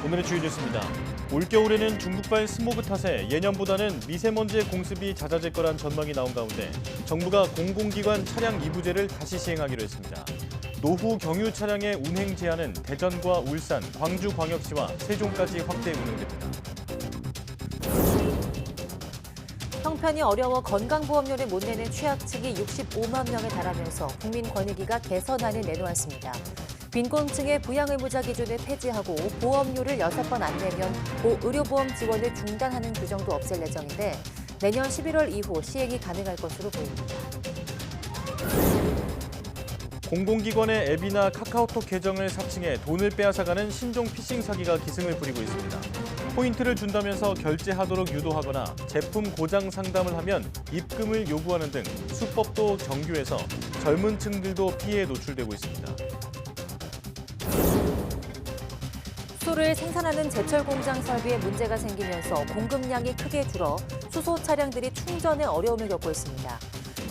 오늘의 주요 뉴스입니다. 올겨울에는 중국발 스모그 탓에 예년보다는 미세먼지의 공습이 잦아질 거란 전망이 나온 가운데 정부가 공공기관 차량 2부제를 다시 시행하기로 했습니다. 노후 경유 차량의 운행 제한은 대전과 울산, 광주광역시와 세종까지 확대 운영됩니다. 형편이 어려워 건강보험료를 못 내는 취약층이 65만 명에 달하면서 국민권익위가 개선안을 내놓았습니다. 빈곤층의 부양의무자 기준을 폐지하고 보험료를 6번 안 내면 의료보험 지원을 중단하는 규정도 없앨 예정인데 내년 11월 이후 시행이 가능할 것으로 보입니다. 공공기관의 앱이나 카카오톡 계정을 사칭해 돈을 빼앗아가는 신종 피싱 사기가 기승을 부리고 있습니다. 포인트를 준다면서 결제하도록 유도하거나 제품 고장 상담을 하면 입금을 요구하는 등 수법도 정교해서 젊은 층들도 피해에 노출되고 있습니다. 수소를 생산하는 제철 공장 설비에 문제가 생기면서 공급량이 크게 줄어 수소 차량들이 충전에 어려움을 겪고 있습니다.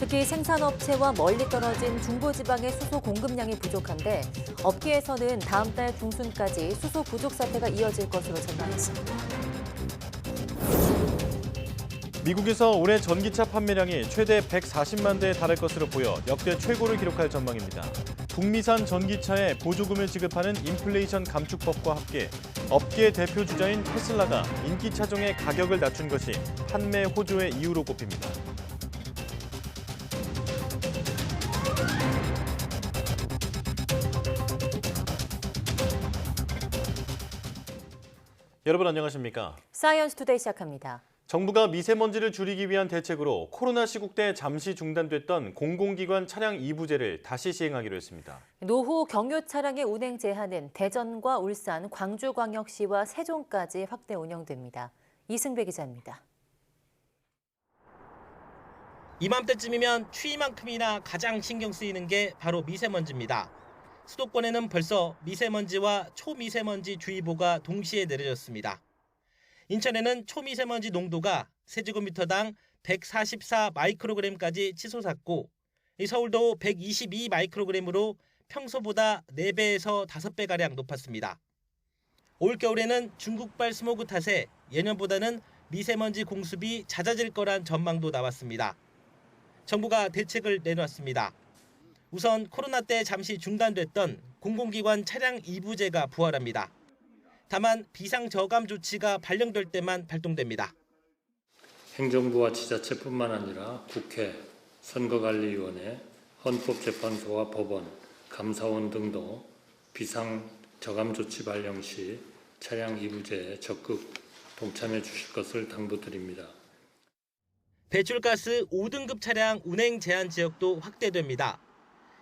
특히 생산업체와 멀리 떨어진 중부지방의 수소 공급량이 부족한데 업계에서는 다음 달 중순까지 수소 부족 사태가 이어질 것으로 전망했습니다. 미국에서 올해 전기차 판매량이 최대 140만 대에 달할 것으로 보여 역대 최고를 기록할 전망입니다. 북미산 전기차에 보조금을 지급하는 인플레이션 감축법과 함께 업계 대표 주자인 테슬라가 인기 차종의 가격을 낮춘 것이 판매 호조의 이유로 꼽힙니다. 여러분 안녕하십니까? 사이언스 투데이 시작합니다. 정부가 미세먼지를 줄이기 위한 대책으로 코로나 시국 때 잠시 중단됐던 공공기관 차량 2부제를 다시 시행하기로 했습니다. 노후 경유 차량의 운행 제한은 대전과 울산, 광주광역시와 세종까지 확대 운영됩니다. 이승배 기자입니다. 이맘때쯤이면 추위만큼이나 가장 신경 쓰이는 게 바로 미세먼지입니다. 수도권에는 벌써 미세먼지와 초미세먼지 주의보가 동시에 내려졌습니다. 인천에는 초미세먼지 농도가 세제곱미터당 144 마이크로그램까지 치솟았고 서울도 122 마이크로그램으로 평소보다 4배에서 5배가량 높았습니다. 올겨울에는 중국발 스모그 탓에 예년보다는 미세먼지 공습이 잦아질 거란 전망도 나왔습니다. 정부가 대책을 내놨습니다. 우선 코로나 때 잠시 중단됐던 공공기관 차량 2부제가 부활합니다. 다만 비상저감 조치가 발령될 때만 발동됩니다. 행정부와 지자체뿐만 아니라 국회, 선거관리위원회, 헌법재판소와 법원, 감사원 등도 비상저감 조치 발령 시 차량 2부제에 적극 동참해 주실 것을 당부드립니다. 배출가스 5등급 차량 운행 제한 지역도 확대됩니다.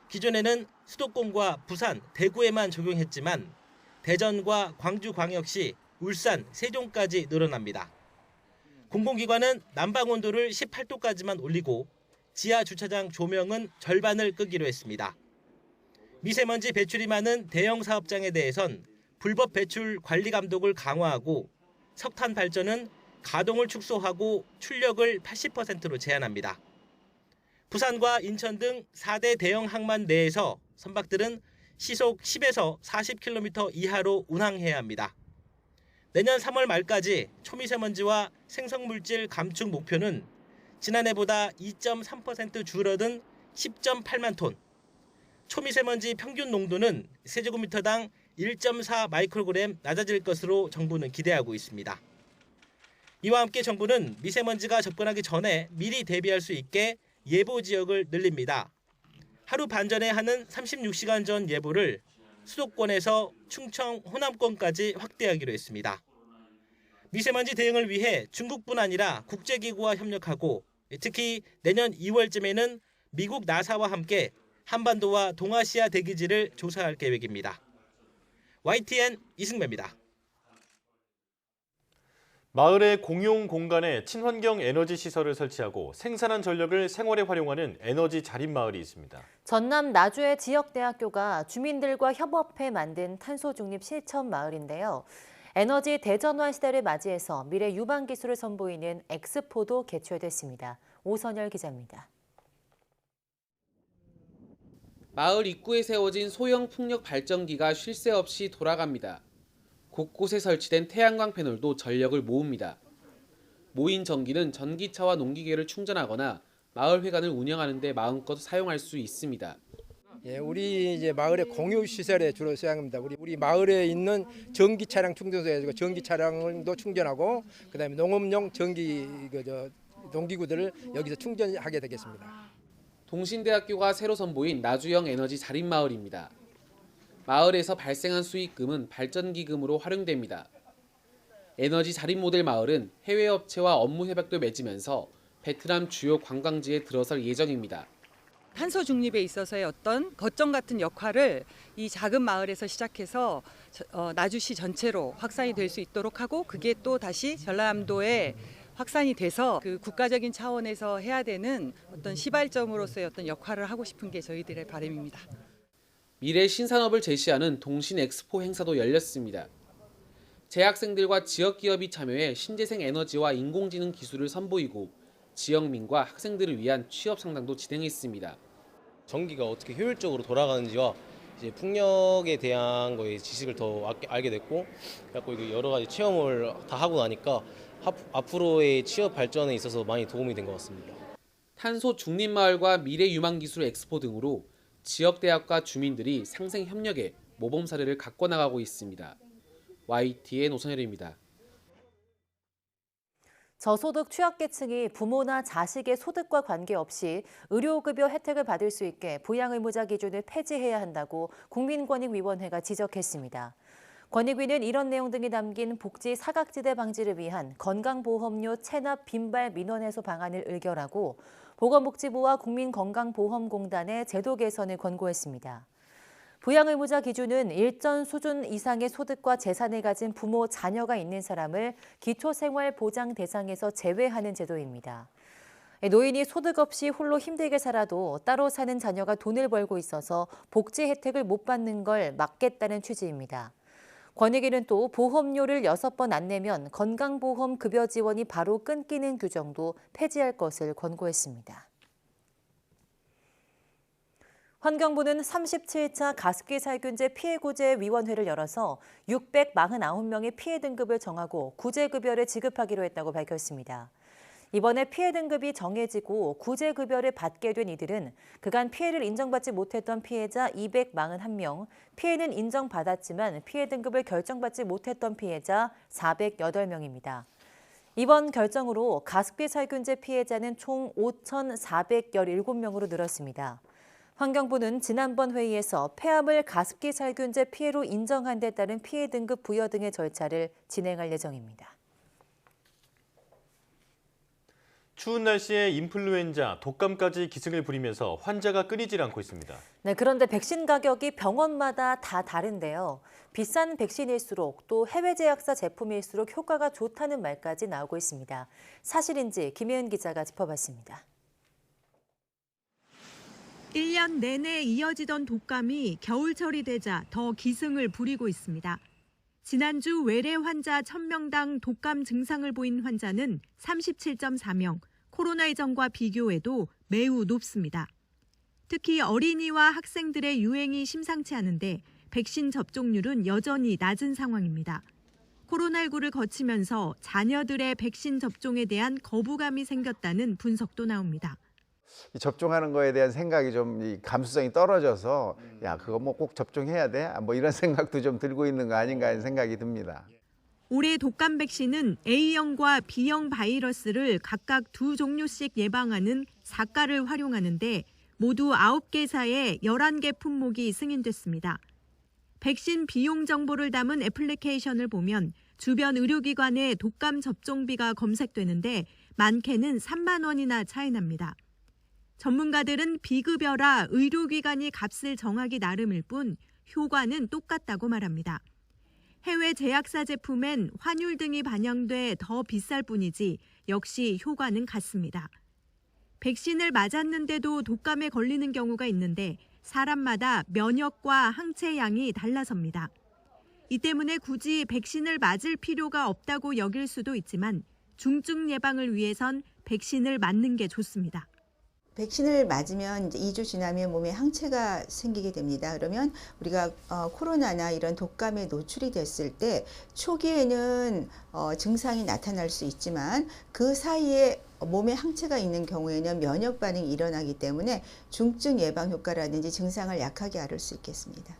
기존에는 수도권과 부산, 대구에만 적용했지만 대전과 광주광역시, 울산, 세종까지 늘어납니다. 공공기관은 난방 온도를 18도까지만 올리고 지하 주차장 조명은 절반을 끄기로 했습니다. 미세먼지 배출이 많은 대형 사업장에 대해선 불법 배출 관리 감독을 강화하고 석탄 발전은 가동을 축소하고 출력을 80%로 제한합니다. 부산과 인천 등 4대 대형 항만 내에서 선박들은 시속 10에서 40km 이하로 운항해야 합니다. 내년 3월 말까지 초미세먼지와 생성물질 감축 목표는 지난해보다 2.3% 줄어든 10.8만 톤, 초미세먼지 평균 농도는 세제곱미터당 1.4 마이크로그램 낮아질 것으로 정부는 기대하고 있습니다. 이와 함께 정부는 미세먼지가 접근하기 전에 미리 대비할 수 있게 예보 지역을 늘립니다. 하루 반 전에 하는 36시간 전 예보를 수도권에서 충청, 호남권까지 확대하기로 했습니다. 미세먼지 대응을 위해 중국뿐 아니라 국제기구와 협력하고 특히 내년 2월쯤에는 미국 나사와 함께 한반도와 동아시아 대기지를 조사할 계획입니다. YTN 이승배입니다. 마을의 공용 공간에 친환경 에너지 시설을 설치하고 생산한 전력을 생활에 활용하는 에너지 자립 마을이 있습니다. 전남 나주의 지역대학교가 주민들과 협업해 만든 탄소 중립 실천 마을인데요. 에너지 대전환 시대를 맞이해서 미래 유망 기술을 선보이는 엑스포도 개최됐습니다. 오선열 기자입니다. 마을 입구에 세워진 소형 풍력 발전기가 쉴 새 없이 돌아갑니다. 곳곳에 설치된 태양광 패널도 전력을 모읍니다. 모인 전기는 전기차와 농기계를 충전하거나 마을 회관을 운영하는 데 마음껏 사용할 수 있습니다. 예, 우리 이제 마을의 공유 시설에 주로 사용합니다. 우리 마을에 있는 전기 차량 충전소에 전기 차량도 충전하고 그다음에 농업용 전기 농기구들을 여기서 충전하게 되겠습니다. 동신대학교가 새로 선보인 나주형 에너지 자립마을입니다. 마을에서 발생한 수익금은 발전기금으로 활용됩니다. 에너지 자립 모델 마을은 해외 업체와 업무 협약도 맺으면서 베트남 주요 관광지에 들어설 예정입니다. 탄소 중립에 있어서의 어떤 거점 같은 역할을 이 작은 마을에서 시작해서 나주시 전체로 확산이 될 수 있도록 하고 그게 또 다시 전라남도에 확산이 돼서 그 국가적인 차원에서 해야 되는 어떤 시발점으로서의 어떤 역할을 하고 싶은 게 저희들의 바람입니다. 미래 신산업을 제시하는 동신 엑스포 행사도 열렸습니다. 재학생들과 지역 기업이 참여해 신재생 에너지와 인공지능 기술을 선보이고 지역민과 학생들을 위한 취업 상담도 진행했습니다. 전기가 어떻게 효율적으로 돌아가는지와 이제 풍력에 대한 거에 지식을 더 알게 됐고, 그래서 여러 가지 체험을 다 하고 나니까 앞으로의 취업 발전에 있어서 많이 도움이 된 것 같습니다. 탄소 중립 마을과 미래 유망 기술 엑스포 등으로 지역 대학과 주민들이 상생 협력에 모범 사례를 갖고 나가고 있습니다. YTN 노선열입니다. 저소득 취약계층이 부모나 자식의 소득과 관계없이 의료급여 혜택을 받을 수 있게 부양의무자 기준을 폐지해야 한다고 국민권익위원회가 지적했습니다. 권익위는 이런 내용 등이 담긴 복지 사각지대 방지를 위한 건강보험료 체납 빈발 민원 해소 방안을 의결하고 보건복지부와 국민건강보험공단의 제도 개선을 권고했습니다. 부양의무자 기준은 일정 수준 이상의 소득과 재산을 가진 부모, 자녀가 있는 사람을 기초생활보장 대상에서 제외하는 제도입니다. 노인이 소득 없이 홀로 힘들게 살아도 따로 사는 자녀가 돈을 벌고 있어서 복지 혜택을 못 받는 걸 막겠다는 취지입니다. 권익위는 또 보험료를 6번 안 내면 건강보험 급여 지원이 바로 끊기는 규정도 폐지할 것을 권고했습니다. 환경부는 37차 가습기 살균제 피해구제위원회를 열어서 649명의 피해 등급을 정하고 구제급여를 지급하기로 했다고 밝혔습니다. 이번에 피해 등급이 정해지고 구제급여를 받게 된 이들은 그간 피해를 인정받지 못했던 피해자 241명, 피해는 인정받았지만 피해 등급을 결정받지 못했던 피해자 408명입니다. 이번 결정으로 가습기 살균제 피해자는 총 5,417명으로 늘었습니다. 환경부는 지난번 회의에서 폐암을 가습기 살균제 피해로 인정한 데 따른 피해 등급 부여 등의 절차를 진행할 예정입니다. 추운 날씨에 인플루엔자, 독감까지 기승을 부리면서 환자가 끊이질 않고 있습니다. 네, 그런데 백신 가격이 병원마다 다 다른데요. 비싼 백신일수록 또 해외 제약사 제품일수록 효과가 좋다는 말까지 나오고 있습니다. 사실인지 김혜은 기자가 짚어봤습니다. 1년 내내 이어지던 독감이 겨울철이 되자 더 기승을 부리고 있습니다. 지난주 외래 환자 1000명당 독감 증상을 보인 환자는 37.4명, 코로나 이전과 비교해도 매우 높습니다. 특히 어린이와 학생들의 유행이 심상치 않은데 백신 접종률은 여전히 낮은 상황입니다. 코로나19를 거치면서 자녀들의 백신 접종에 대한 거부감이 생겼다는 분석도 나옵니다. 접종하는 거에 대한 생각이 좀 감수성이 떨어져서 야 그거 뭐 꼭 접종해야 돼? 뭐 이런 생각도 좀 들고 있는 거 아닌가 하는 생각이 듭니다. 올해 독감 백신은 A형과 B형 바이러스를 각각 2종류씩 예방하는 4가를 활용하는데 모두 9개사의 11개 품목이 승인됐습니다. 백신 비용 정보를 담은 애플리케이션을 보면 주변 의료기관의 독감 접종비가 검색되는데 많게는 3만 원이나 차이 납니다. 전문가들은 비급여라 의료기관이 값을 정하기 나름일 뿐 효과는 똑같다고 말합니다. 해외 제약사 제품엔 환율 등이 반영돼 더 비쌀 뿐이지 역시 효과는 같습니다. 백신을 맞았는데도 독감에 걸리는 경우가 있는데 사람마다 면역과 항체 양이 달라섭니다. 이 때문에 굳이 백신을 맞을 필요가 없다고 여길 수도 있지만 중증 예방을 위해선 백신을 맞는 게 좋습니다. 백신을 맞으면 이제 2주 지나면 몸에 항체가 생기게 됩니다. 그러면 우리가 코로나나 이런 독감에 노출이 됐을 때 초기에는 증상이 나타날 수 있지만 그 사이에 몸에 항체가 있는 경우에는 면역 반응이 일어나기 때문에 중증 예방 효과라든지 증상을 약하게 앓을 수 있겠습니다.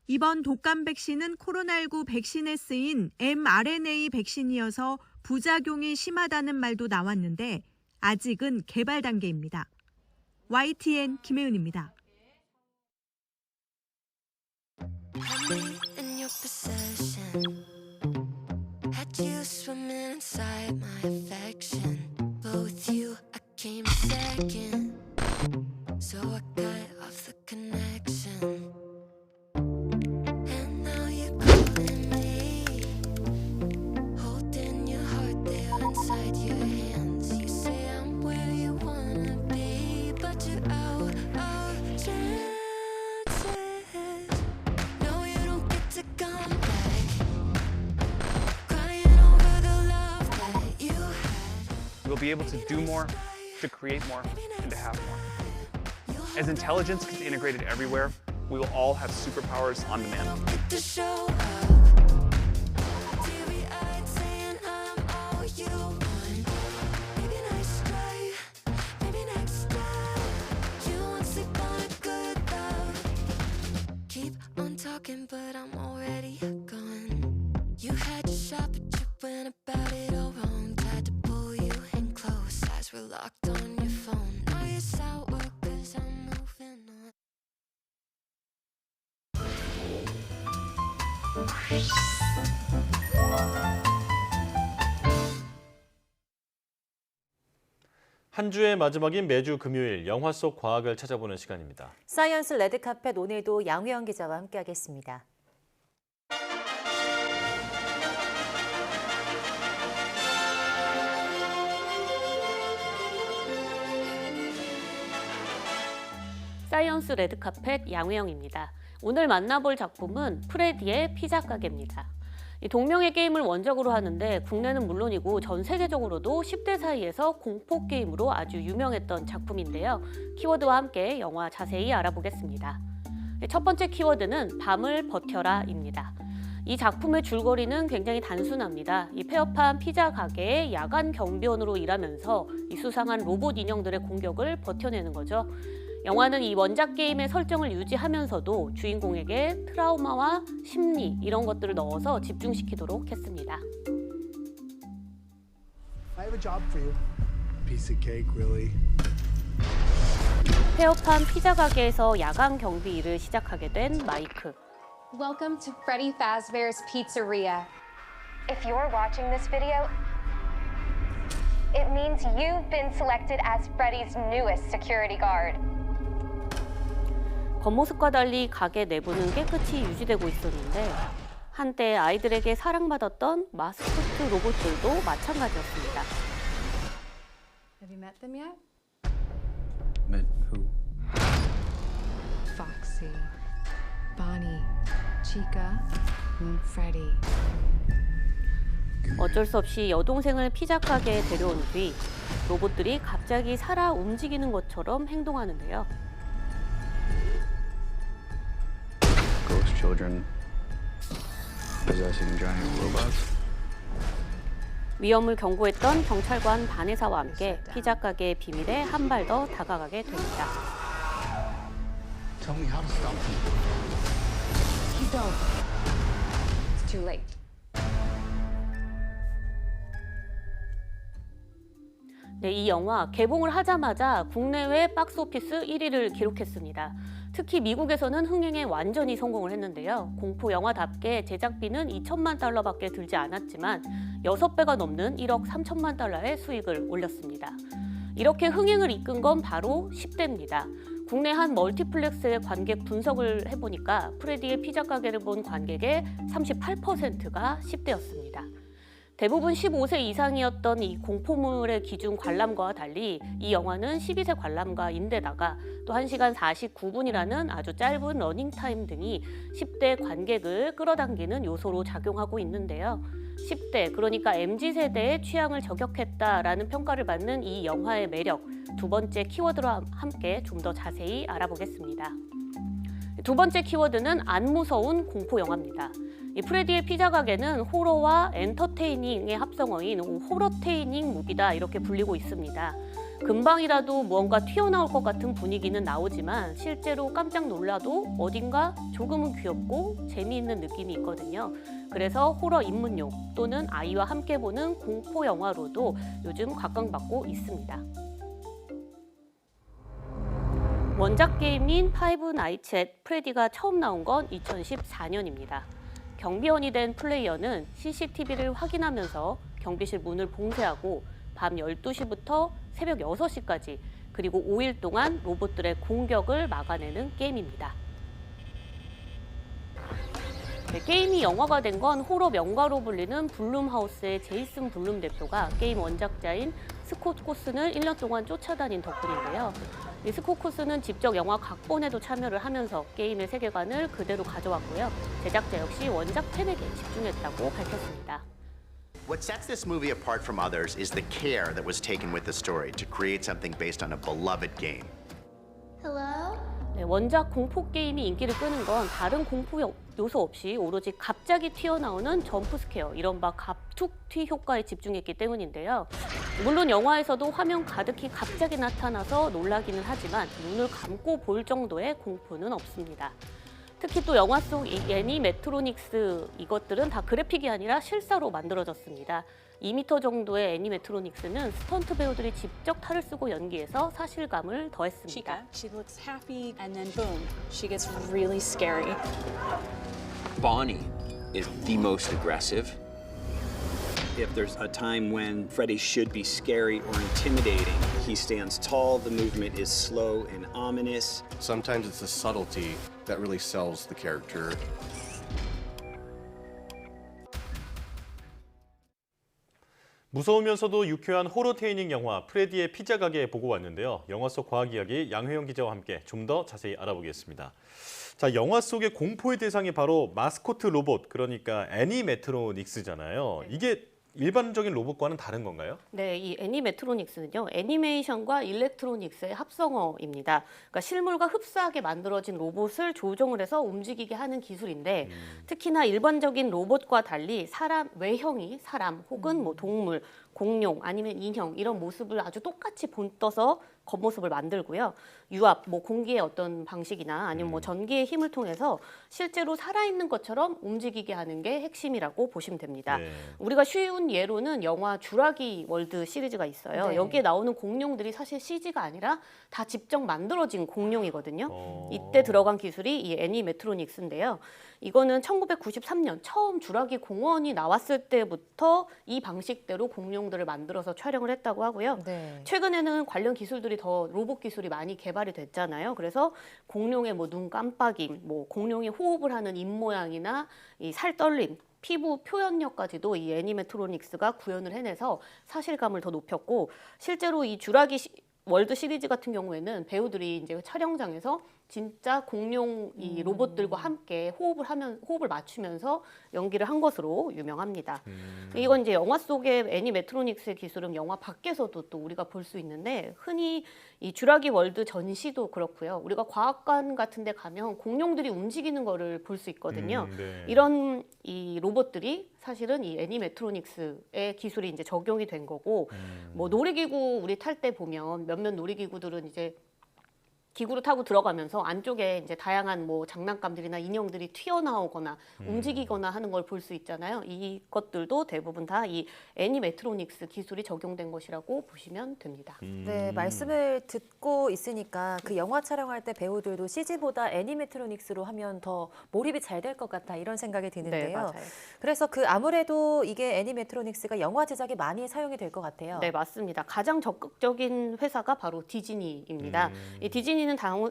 이번 독감 백신은 코로나19 백신에 쓰인 mRNA 백신이어서 부작용이 심하다는 말도 나왔는데 아직은 개발 단계입니다. YTN 김혜은입니다. We'll be able to do more, to create more, and to have more. As intelligence gets integrated everywhere, we will all have superpowers on demand. Keep on talking, but I'm already gone. You had your shot, but you went about it all wrong. Tried to pull you in close, eyes were locked on your phone. Now you're sour, 'cause I'm moving on. 한 주의 마지막인 매주 금요일 영화 속 과학을 찾아보는 시간입니다. 사이언스 레드카펫 오늘도 양회영 기자와 함께하겠습니다. 사이언스 레드카펫 양회영입니다. 오늘 만나볼 작품은 프레디의 피자 가게입니다. 이 동명의 게임을 원작으로 하는데 국내는 물론이고 전 세계적으로도 10대 사이에서 공포 게임으로 아주 유명했던 작품인데요. 키워드와 함께 영화 자세히 알아보겠습니다. 첫 번째 키워드는 밤을 버텨라입니다. 이 작품의 줄거리는 굉장히 단순합니다. 이 폐업한 피자 가게의 야간 경비원으로 일하면서 이 수상한 로봇 인형들의 공격을 버텨내는 거죠. 영화는 이 원작 게임의 설정을 유지하면서도 주인공에게 트라우마와 심리 이런 것들을 넣어서 집중시키도록 했습니다. I have a job for you. Piece of cake, really. 폐업한 피자 가게에서 야간 경비 일을 시작하게 된 마이크. Welcome to Freddy Fazbear's Pizzeria. If you're watching this video, it means you've been selected as Freddy's newest security guard. 겉모습과 달리 가게 내부는 깨끗이 유지되고 있었는데 한때 아이들에게 사랑받았던 마스코트 로봇들도 마찬가지였습니다. Have you met them yet? Met who? Foxy, Bonnie, Chica, and Freddy. 어쩔 수 없이 여동생을 피자 가게에 데려온 뒤 로봇들이 갑자기 살아 움직이는 것처럼 행동하는데요. Ghost children possessing giant robots. 위험을 경고했던 경찰관 바네사와 함께 피자 가게의 비밀에 한 발 더 다가가게 됩니다. Tell me how to stop them. You don't. It's too late. 네, 이 영화 개봉을 하자마자 국내외 박스오피스 1위를 기록했습니다. 특히 미국에서는 흥행에 완전히 성공을 했는데요. 공포 영화답게 제작비는 2천만 달러밖에 들지 않았지만 6배가 넘는 1억 3천만 달러의 수익을 올렸습니다. 이렇게 흥행을 이끈 건 바로 10대입니다. 국내 한 멀티플렉스의 관객 분석을 해보니까 프레디의 피자 가게를 본 관객의 38%가 10대였습니다. 대부분 15세 이상이었던 이 공포물의 기준 관람과와 달리 이 영화는 12세 관람가인데다가 또 1시간 49분이라는 아주 짧은 러닝타임 등이 10대 관객을 끌어당기는 요소로 작용하고 있는데요. 10대, 그러니까 MZ세대의 취향을 저격했다라는 평가를 받는 이 영화의 매력, 두 번째 키워드와 함께 좀 더 자세히 알아보겠습니다. 두 번째 키워드는 안 무서운 공포 영화입니다. 이 프레디의 피자 가게는 호러와 엔터테이닝의 합성어인 호러테이닝 무비다 이렇게 불리고 있습니다. 금방이라도 무언가 튀어나올 것 같은 분위기는 나오지만 실제로 깜짝 놀라도 어딘가 조금은 귀엽고 재미있는 느낌이 있거든요. 그래서 호러 입문용 또는 아이와 함께 보는 공포 영화로도 요즘 각광받고 있습니다. 원작 게임인 파이브 나이츠 앳 프레디가 처음 나온 건 2014년입니다. 경비원이 된 플레이어는 CCTV를 확인하면서 경비실 문을 봉쇄하고 밤 12시부터 새벽 6시까지 그리고 5일 동안 로봇들의 공격을 막아내는 게임입니다. 네, 게임이 영화가 된 건 호러 명가로 불리는 블룸하우스의 제이슨 블룸 대표가 게임 원작자인 스콧 코슨을 1년 동안 쫓아다닌 덕분인데요. 이 스콧 코슨은 직접 영화 각본에도 참여를 하면서 게임의 세계관을 그대로 가져왔고요. 제작자 역시 원작 팬에게 집중했다고 밝혔습니다. What sets this movie apart from others is the care that was taken with the story to create something based on a beloved game. Hello? 네, 원작 공포 게임이 인기를 끄는 건 다른 공포 요소 없이 오로지 갑자기 튀어나오는 점프 스퀘어, 이른바 갑툭튀 효과에 집중했기 때문인데요. 물론 영화에서도 화면 가득히 갑자기 나타나서 놀라기는 하지만 눈을 감고 볼 정도의 공포는 없습니다. 특히 또 영화 속 애니메트로닉스 이것들은 다 그래픽이 아니라 실사로 만들어졌습니다. 2m 정도의 애니메트로닉스는 스턴트 배우들이 직접 탈을 쓰고 연기해서 사실감을 더했습니다. She looks happy and then boom, she gets really scary. Bonnie is the most aggressive. If there's a time when Freddy should be scary or intimidating, he stands tall, the movement is slow and ominous. Sometimes it's the subtlety that really sells the character. 무서우면서도 유쾌한 호러테이닝 영화 프레디의 피자 가게 보고 왔는데요. 영화 속 과학 이야기 양회영 기자와 함께 좀 더 자세히 알아보겠습니다. 자, 영화 속의 공포의 대상이 바로 마스코트 로봇, 그러니까 애니메트로닉스잖아요. 이게 일반적인 로봇과는 다른 건가요? 네, 이 애니메트로닉스는요, 애니메이션과 일렉트로닉스의 합성어입니다. 그러니까 실물과 흡사하게 만들어진 로봇을 조종을 해서 움직이게 하는 기술인데, 특히나 일반적인 로봇과 달리 사람 외형이 사람 혹은 뭐 동물, 공룡 아니면 인형 이런 모습을 아주 똑같이 본떠서 겉모습을 만들고요. 유압, 뭐 공기의 어떤 방식이나 아니면 뭐 전기의 힘을 통해서 실제로 살아있는 것처럼 움직이게 하는 게 핵심이라고 보시면 됩니다. 네. 우리가 쉬운 예로는 영화 주라기 월드 시리즈가 있어요. 네. 여기에 나오는 공룡들이 사실 CG가 아니라 다 직접 만들어진 공룡이거든요. 이때 들어간 기술이 이 애니메트로닉스인데요. 이거는 1993년 처음 주라기 공원이 나왔을 때부터 이 방식대로 공룡들을 만들어서 촬영을 했다고 하고요. 네. 최근에는 관련 기술들이 더 로봇 기술이 많이 개발이 됐잖아요. 그래서 공룡의 뭐 눈 깜빡임, 뭐 공룡이 호흡을 하는 입 모양이나 이 살 떨림, 피부 표현력까지도 이 애니메트로닉스가 구현을 해내서 사실감을 더 높였고, 실제로 이 주라기 월드 시리즈 같은 경우에는 배우들이 이제 촬영장에서 진짜 공룡 이 로봇들과 함께 호흡을 맞추면서 연기를 한 것으로 유명합니다. 이건 이제 영화 속의 애니메트로닉스의 기술은 영화 밖에서도 또 우리가 볼 수 있는데, 흔히 이 주라기 월드 전시도 그렇고요. 우리가 과학관 같은 데 가면 공룡들이 움직이는 거를 볼 수 있거든요. 네. 이런 이 로봇들이 사실은 이 애니메트로닉스의 기술이 이제 적용이 된 거고, 뭐 놀이기구 우리 탈 때 보면 몇몇 놀이기구들은 이제 기구를 타고 들어가면서 안쪽에 이제 다양한 뭐 장난감들이나 인형들이 튀어나오거나 움직이거나 하는 걸 볼 수 있잖아요. 이것들도 대부분 다 이 애니메트로닉스 기술이 적용된 것이라고 보시면 됩니다. 네, 말씀을 듣고 있으니까 그 영화 촬영할 때 배우들도 CG보다 애니메트로닉스로 하면 더 몰입이 잘 될 것 같다 이런 생각이 드는데요. 네, 맞아요. 그래서 그 아무래도 이게 애니메트로닉스가 영화 제작에 많이 사용이 될 것 같아요. 네, 맞습니다. 가장 적극적인 회사가 바로 디즈니입니다. 이 디즈니는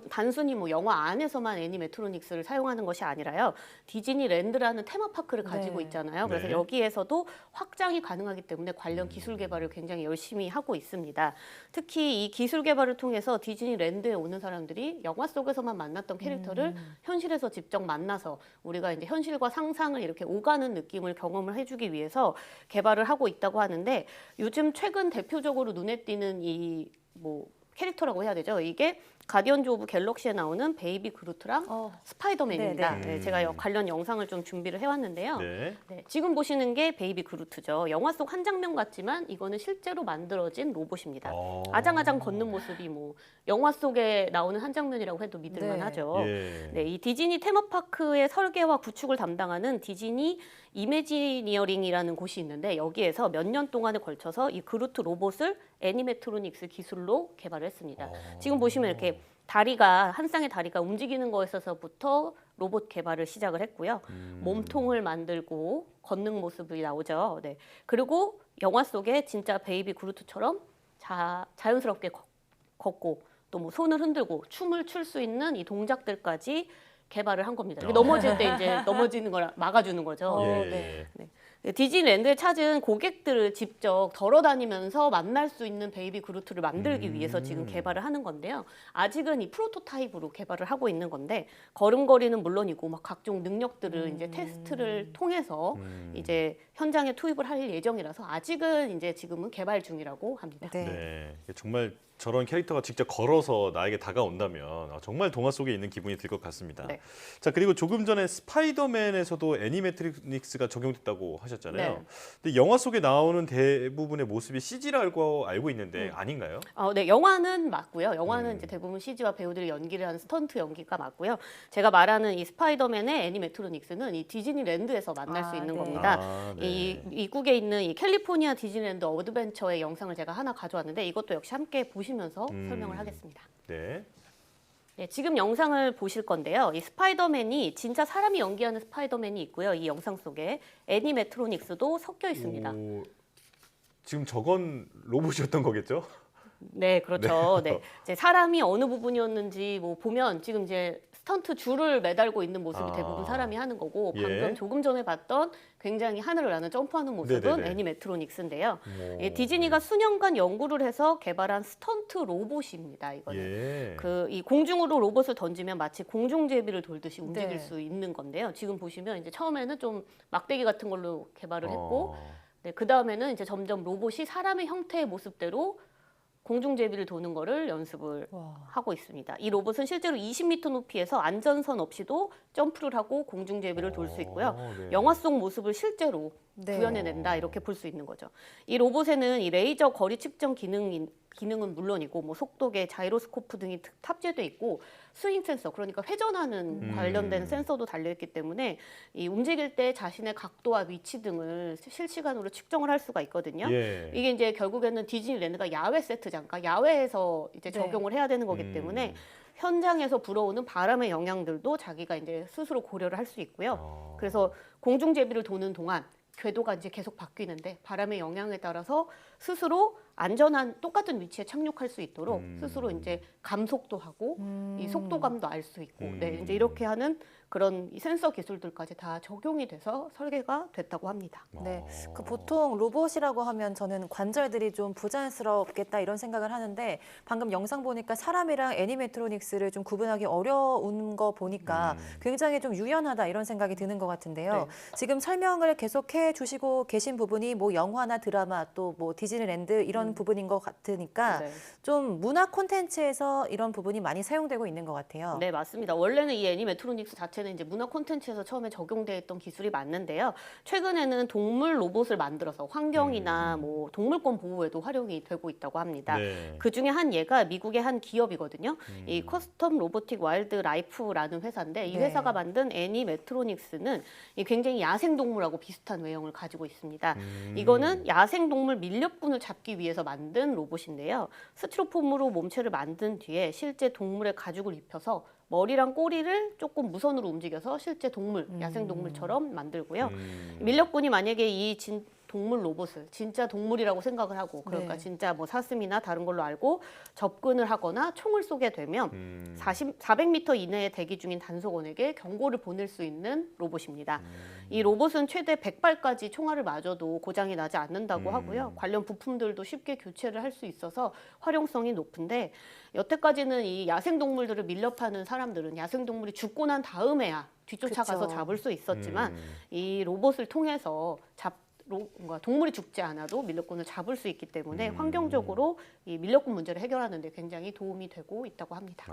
단순히 뭐 영화 안에서만 애니메트로닉스를 사용하는 것이 아니라요. 디즈니랜드라는 테마파크를 가지고 네. 있잖아요. 그래서 네. 여기에서도 확장이 가능하기 때문에 관련 기술 개발을 굉장히 열심히 하고 있습니다. 특히 이 기술 개발을 통해서 디즈니랜드에 오는 사람들이 영화 속에서만 만났던 캐릭터를 현실에서 직접 만나서 우리가 이제 현실과 상상을 이렇게 오가는 느낌을 경험을 해주기 위해서 개발을 하고 있다고 하는데, 요즘 최근 대표적으로 눈에 띄는 이 뭐 캐릭터라고 해야 되죠. 이게 가디언즈 오브 갤럭시에 나오는 베이비 그루트랑 스파이더맨입니다. 네네. 네, 제가 관련 영상을 좀 준비를 해왔는데요. 네. 네, 지금 보시는 게 베이비 그루트죠. 영화 속 한 장면 같지만 이거는 실제로 만들어진 로봇입니다. 아장아장 걷는 모습이 뭐 영화 속에 나오는 한 장면이라고 해도 믿을만하죠. 예. 네, 이 디즈니 테마파크의 설계와 구축을 담당하는 디즈니 이매지니어링이라는 곳이 있는데 여기에서 몇 년 동안에 걸쳐서 이 그루트 로봇을 애니메트로닉스 기술로 개발을 했습니다. 지금 보시면 이렇게 다리가 한 쌍의 다리가 움직이는 거에서부터 로봇 개발을 시작을 했고요. 몸통을 만들고 걷는 모습이 나오죠. 네. 그리고 영화 속에 진짜 베이비 그루트처럼 자연스럽게 걷고 또 뭐 손을 흔들고 춤을 출 수 있는 이 동작들까지 개발을 한 겁니다. 넘어질 때 이제 넘어지는 걸 막아주는 거죠. 예. 네. 디즈니랜드에 찾은 고객들을 직접 걸어다니면서 만날 수 있는 베이비 그루트를 만들기 위해서 지금 개발을 하는 건데요. 아직은 이 프로토타입으로 개발을 하고 있는 건데 걸음걸이는 물론이고 막 각종 능력들을 이제 테스트를 통해서 이제 현장에 투입을 할 예정이라서 아직은 이제 지금은 개발 중이라고 합니다. 네. 정말 저런 캐릭터가 직접 걸어서 나에게 다가온다면 정말 동화 속에 있는 기분이 들 것 같습니다. 네. 자, 그리고 조금 전에 스파이더맨에서도 애니메트로닉스가 적용됐다고 하셨잖아요. 네. 근데 영화 속에 나오는 대부분의 모습이 CG라고 알고 있는데 아닌가요? 네, 영화는 맞고요. 영화는 이제 대부분 CG와 배우들이 연기를 하는 스턴트 연기가 맞고요. 제가 말하는 이 스파이더맨의 애니메트로닉스는 이 디즈니랜드에서 만날 수 있는 겁니다. 이 미국에 있는 이 캘리포니아 디즈니랜드 어드벤처의 영상을 제가 하나 가져왔는데 이것도 역시 함께 보시면서 설명을 하겠습니다. 네. 네, 지금 영상을 보실 건데요. 이 스파이더맨이 진짜 사람이 연기하는 스파이더맨이 있고요. 이 영상 속에 애니메트로닉스도 섞여 있습니다. 지금 저건 로봇이었던 거겠죠? 네, 그렇죠. 네. 이제 사람이 어느 부분이었는지 뭐 보면 지금 이제 스턴트 줄을 매달고 있는 모습이 대부분 사람이 하는 거고 방금 조금 전에 봤던 굉장히 하늘을 나는 점프하는 모습은 네네네. 애니메트로닉스인데요. 예, 디즈니가 수년간 연구를 해서 개발한 스턴트 로봇입니다. 이거는 이 공중으로 로봇을 던지면 마치 공중제비를 돌듯이 움직일 수 있는 건데요. 지금 보시면 이제 처음에는 좀 막대기 같은 걸로 개발을 했고, 네, 그 다음에는 이제 점점 로봇이 사람의 형태의 모습대로 공중제비를 도는 거를 연습을 하고 있습니다. 이 로봇은 실제로 20m 높이에서 안전선 없이도 점프를 하고 공중제비를 돌 수 있고요. 영화 속 모습을 실제로 구현해낸다 이렇게 볼 수 있는 거죠. 이 로봇에는 이 레이저 거리 측정 기능은 물론이고 뭐 속도계, 자이로스코프 등이 탑재돼 있고 스윙 센서, 그러니까 회전하는 관련된 센서도 달려있기 때문에 이 움직일 때 자신의 각도와 위치 등을 실시간으로 측정을 할 수가 있거든요. 이게 이제 결국에는 디즈니랜드가 야외 세트장, 그러니까 야외에서 이제 적용을 해야 되는 거기 때문에 현장에서 불어오는 바람의 영향들도 자기가 이제 스스로 고려를 할 수 있고요. 그래서 공중제비를 도는 동안 궤도가 이제 계속 바뀌는데 바람의 영향에 따라서 스스로 안전한 똑같은 위치에 착륙할 수 있도록 스스로 이제 감속도 하고 이 속도감도 알 수 있고 네, 이제 이렇게 하는 그런 이 센서 기술들까지 다 적용이 돼서 설계가 됐다고 합니다. 네, 그 보통 로봇이라고 하면 저는 관절들이 좀 부자연스럽겠다 이런 생각을 하는데 방금 영상 보니까 사람이랑 애니메트로닉스를 좀 구분하기 어려운 거 보니까 굉장히 좀 유연하다 이런 생각이 드는 것 같은데요. 지금 설명을 계속해 주시고 계신 부분이 뭐 영화나 드라마 또 뭐 디즈니랜드 이런 부분인 것 같으니까 좀 문화 콘텐츠에서 이런 부분이 많이 사용되고 있는 것 같아요. 네, 맞습니다. 원래는 이 애니메트로닉스 자체는 이제 문화 콘텐츠에서 처음에 적용돼 있던 기술이 맞는데요. 최근에는 동물 로봇을 만들어서 환경이나 뭐 동물권 보호에도 활용이 되고 있다고 합니다. 그 중에 한 예가 미국의 한 기업이거든요. 이 커스텀 로보틱 와일드 라이프라는 회사인데 이 회사가 만든 애니메트로닉스는 굉장히 야생 동물하고 비슷한 외형을 가지고 있습니다. 이거는 야생 동물 밀렵꾼을 잡기 위해서 만든 로봇인데요. 스티로폼으로 몸체를 만든 뒤에 실제 동물의 가죽을 입혀서 머리랑 꼬리를 조금 무선으로 움직여서 실제 동물, 야생 동물처럼 만들고요. 밀렵꾼이 만약에 이 동물 로봇을 진짜 동물이라고 생각을 하고 그러니까 진짜 뭐 사슴이나 다른 걸로 알고 접근을 하거나 총을 쏘게 되면 400m 이내에 대기 중인 단속원에게 경고를 보낼 수 있는 로봇입니다. 이 로봇은 최대 100발까지 총알을 맞아도 고장이 나지 않는다고 하고요. 관련 부품들도 쉽게 교체를 할 수 있어서 활용성이 높은데 여태까지는 이 야생동물들을 밀렵하는 사람들은 야생동물이 죽고 난 다음에야 뒤쫓아가서 잡을 수 있었지만 이 로봇을 통해서 뭔가 동물이 죽지 않아도 밀렵꾼을 잡을 수 있기 때문에 환경적으로 이 밀렵꾼 문제를 해결하는 데 굉장히 도움이 되고 있다고 합니다.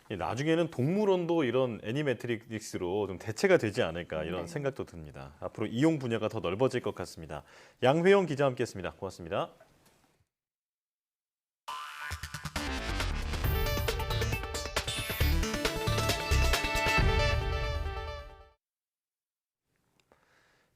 나중에는 동물원도 이런 애니매트릭스로 좀 대체가 되지 않을까 이런 생각도 듭니다. 앞으로 이용 분야가 더 넓어질 것 같습니다. 양회영 기자와 함께했습니다. 고맙습니다.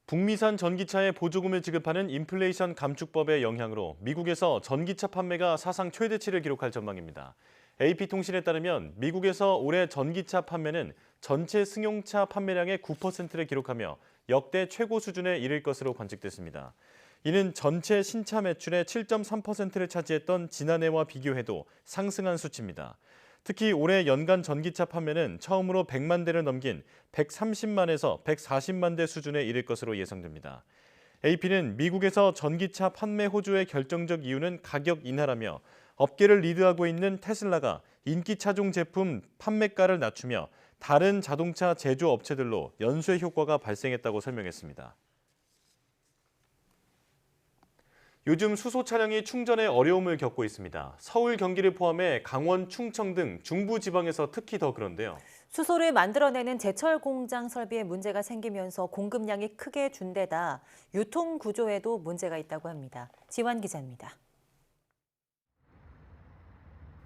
북미산 전기차에 보조금을 지급하는 인플레이션 감축법의 영향으로 미국에서 전기차 판매가 사상 최대치를 기록할 전망입니다. AP통신에 따르면 미국에서 올해 전기차 판매는 전체 승용차 판매량의 9%를 기록하며 역대 최고 수준에 이를 것으로 관측됐습니다. 이는 전체 신차 매출의 7.3%를 차지했던 지난해와 비교해도 상승한 수치입니다. 특히 올해 연간 전기차 판매는 처음으로 100만 대를 넘긴 130만에서 140만 대 수준에 이를 것으로 예상됩니다. AP는 미국에서 전기차 판매 호조의 결정적 이유는 가격 인하라며 업계를 리드하고 있는 테슬라가 인기 차종 제품 판매가를 낮추며 다른 자동차 제조업체들로 연쇄 효과가 발생했다고 설명했습니다. 요즘 수소 차량이 충전에 어려움을 겪고 있습니다. 서울, 경기를 포함해 강원, 충청 등 중부 지방에서 특히 더 그런데요. 수소를 만들어내는 제철 공장 설비에 문제가 생기면서 공급량이 크게 준 데다 유통 구조에도 문제가 있다고 합니다. 지환 기자입니다.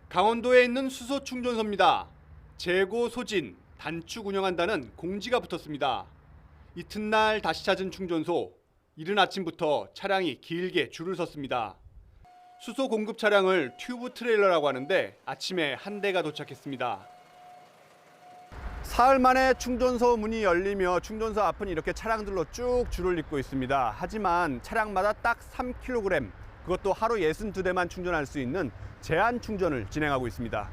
강원도에 있는 수소 충전소입니다. 재고, 소진, 단축 운영한다는 공지가 붙었습니다. 이튿날 다시 찾은 충전소. 이른 아침부터 차량이 길게 줄을 섰습니다. 수소 공급 차량을 튜브 트레일러라고 하는데 아침에 한 대가 도착했습니다. 사흘 만에 충전소 문이 열리며 충전소 앞은 이렇게 차량들로 쭉 줄을 잇고 있습니다. 하지만 차량마다 딱 3kg, 그것도 하루 62대만 충전할 수 있는 제한 충전을 진행하고 있습니다.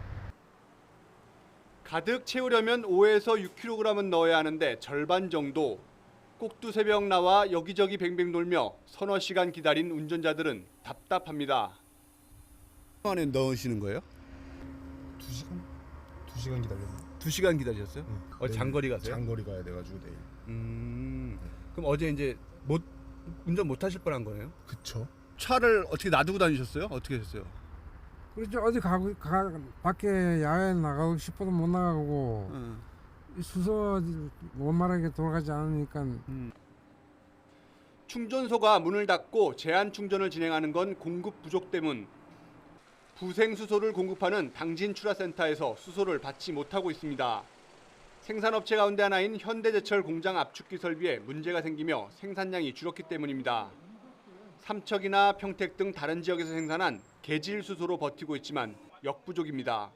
가득 채우려면 5에서 6kg은 넣어야 하는데 절반 정도. 꼭두새벽 나와 여기저기 뱅뱅 돌며 서너 시간 기다린 운전자들은 답답합니다. 안에 넣으시는 거예요? 2시간 기다렸네요. 2시간 기다리셨어요? 네. 장거리 가세요? 장거리 가야 돼가지고 내일. 그럼 어제 이제 운전 못 하실 뻔한 거네요? 그쵸. 차를 어떻게 놔두고 다니셨어요? 어떻게 하셨어요? 그렇죠. 어디 밖에 야외 나가고 싶어도 못 나가고 수소 원만하게 돌아가지 않으니까. 충전소가 문을 닫고 제한 충전을 진행하는 건 공급 부족 때문. 부생 수소를 공급하는 당진출하센터에서 수소를 받지 못하고 있습니다. 생산업체 가운데 하나인 현대제철 공장 압축기 설비에 문제가 생기며 생산량이 줄었기 때문입니다. 삼척이나 평택 등 다른 지역에서 생산한 계질 수소로 버티고 있지만 역부족입니다.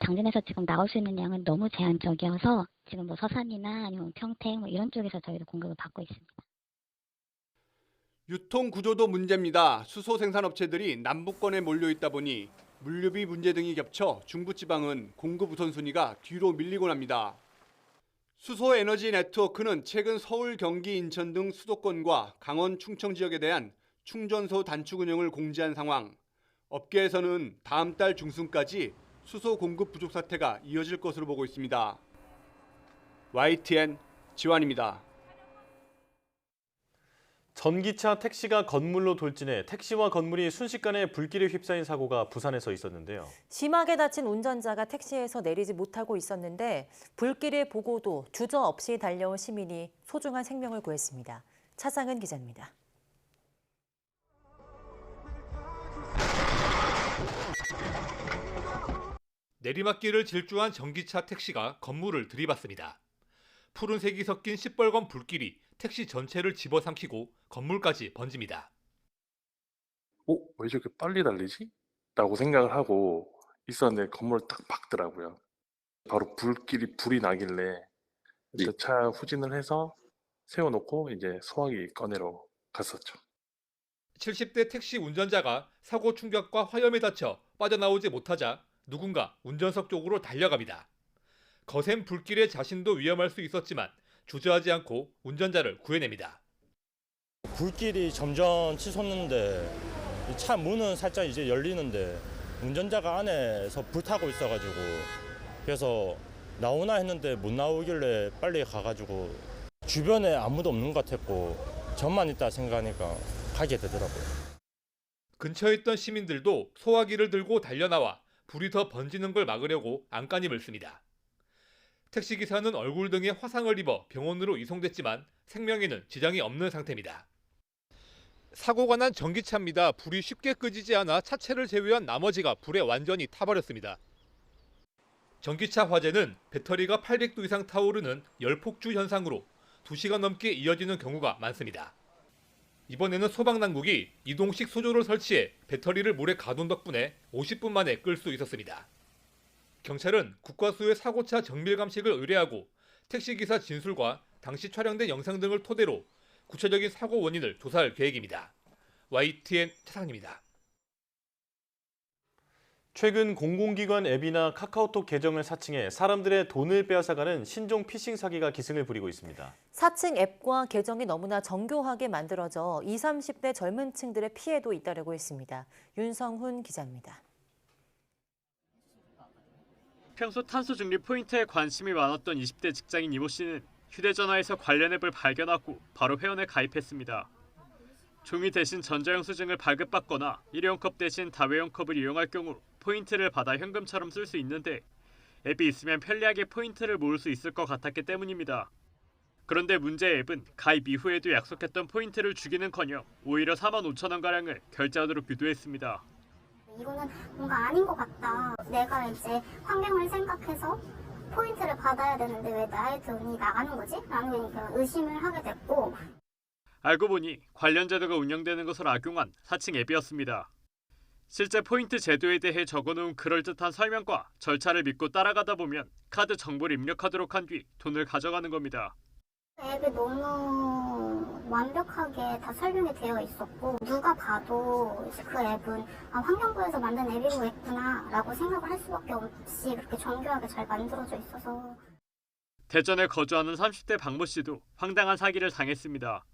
당진에서 지금 나올 수 있는 양은 너무 제한적이어서 지금 뭐 서산이나 아니면 평택 이런 쪽에서 저희도 공급을 받고 있습니다. 유통 구조도 문제입니다. 수소 생산업체들이 남부권에 몰려 있다 보니 물류비 문제 등이 겹쳐 중부지방은 공급 우선순위가 뒤로 밀리곤 합니다. 수소 에너지 네트워크는 최근 서울, 경기, 인천 등 수도권과 강원, 충청 지역에 대한 충전소 단축 운영을 공지한 상황. 업계에서는 다음 달 중순까지 수소 공급 부족 사태가 이어질 것으로 보고 있습니다. YTN 지환입니다. 전기차 택시가 건물로 돌진해 택시와 건물이 순식간에 불길에 휩싸인 사고가 부산에서 있었는데요. 심하게 다친 운전자가 택시에서 내리지 못하고 있었는데 불길을 보고도 주저없이 달려온 시민이 소중한 생명을 구했습니다. 차상은 기자입니다. 내리막길을 질주한 전기차 택시가 건물을 들이받습니다. 푸른색이 섞인 시뻘건 불길이 택시 전체를 집어삼키고 건물까지 번집니다. 왜 저렇게 빨리 달리지? 라고 생각을 하고 있었는데 건물을 딱 박더라고요. 바로 불이 나길래 차 후진을 해서 세워놓고 이제 소화기 꺼내러 갔었죠. 70대 택시 운전자가 사고 충격과 화염에 다쳐 빠져나오지 못하자 누군가 운전석 쪽으로 달려갑니다. 거센 불길에 자신도 위험할 수 있었지만 주저하지 않고 운전자를 구해냅니다. 불길이 점점 치솟는데 차 문은 살짝 이제 열리는데 운전자가 안에서 불타고 있어가지고 그래서 나오나 했는데 못 나오길래 빨리 가가지고 주변에 아무도 없는 것 같았고 전만 있다 생각하니까 가게 되더라고요. 근처에 있던 시민들도 소화기를 들고 달려나와 불이 더 번지는 걸 막으려고 안간힘을 씁니다. 택시기사는 얼굴 등에 화상을 입어 병원으로 이송됐지만 생명에는 지장이 없는 상태입니다. 사고가 난 전기차입니다. 불이 쉽게 끄지지 않아 차체를 제외한 나머지가 불에 완전히 타버렸습니다. 전기차 화재는 배터리가 800도 이상 타오르는 열폭주 현상으로 2시간 넘게 이어지는 경우가 많습니다. 이번에는 소방당국이 이동식 소조를 설치해 배터리를 물에 가둔 덕분에 50분 만에 끌 수 있었습니다. 경찰은 국과수의 사고차 정밀 감식을 의뢰하고 택시기사 진술과 당시 촬영된 영상 등을 토대로 구체적인 사고 원인을 조사할 계획입니다. YTN 최상입니다. 최근 공공기관 앱이나 카카오톡 계정을 사칭해 사람들의 돈을 빼앗아가는 신종 피싱 사기가 기승을 부리고 있습니다. 사칭 앱과 계정이 너무나 정교하게 만들어져 20, 30대 젊은 층들의 피해도 잇따르고 있습니다. 윤성훈 기자입니다. 평소 탄소 중립 포인트에 관심이 많았던 20대 직장인 이모 씨는 휴대전화에서 관련 앱을 발견하고 바로 회원에 가입했습니다. 종이 대신 전자영수증을 발급받거나 일회용컵 대신 다회용컵을 이용할 경우 포인트를 받아 현금처럼 쓸 수 있는데 앱이 있으면 편리하게 포인트를 모을 수 있을 것 같았기 때문입니다. 그런데 문제의 앱은 가입 이후에도 약속했던 포인트를 주기는커녕 오히려 45,000원가량을 결제하도록 유도했습니다. 이거는 뭔가 아닌 것 같다. 내가 이제 환경을 생각해서 포인트를 받아야 되는데 왜 나의 돈이 나가는 거지? 라는 의심을 하게 됐고. 알고 보니 관련 제도가 운영되는 것을 악용한 사칭 앱이었습니다. 실제 포인트 제도에 대해 적어놓은 그럴듯한 설명과 절차를 믿고 따라가다 보면 카드 정보를 입력하도록 한 뒤 돈을 가져가는 겁니다. 앱이 너무 완벽하게 다 설명이 되어 있었고 누가 봐도 이제 그 앱은 환경부에서 만든 앱이겠구나 라고 생각을 할 수밖에 없이 그렇게 정교하게 잘 만들어져 있어서. 대전에 거주하는 30대 박모 씨도 황당한 사기를 당했습니다.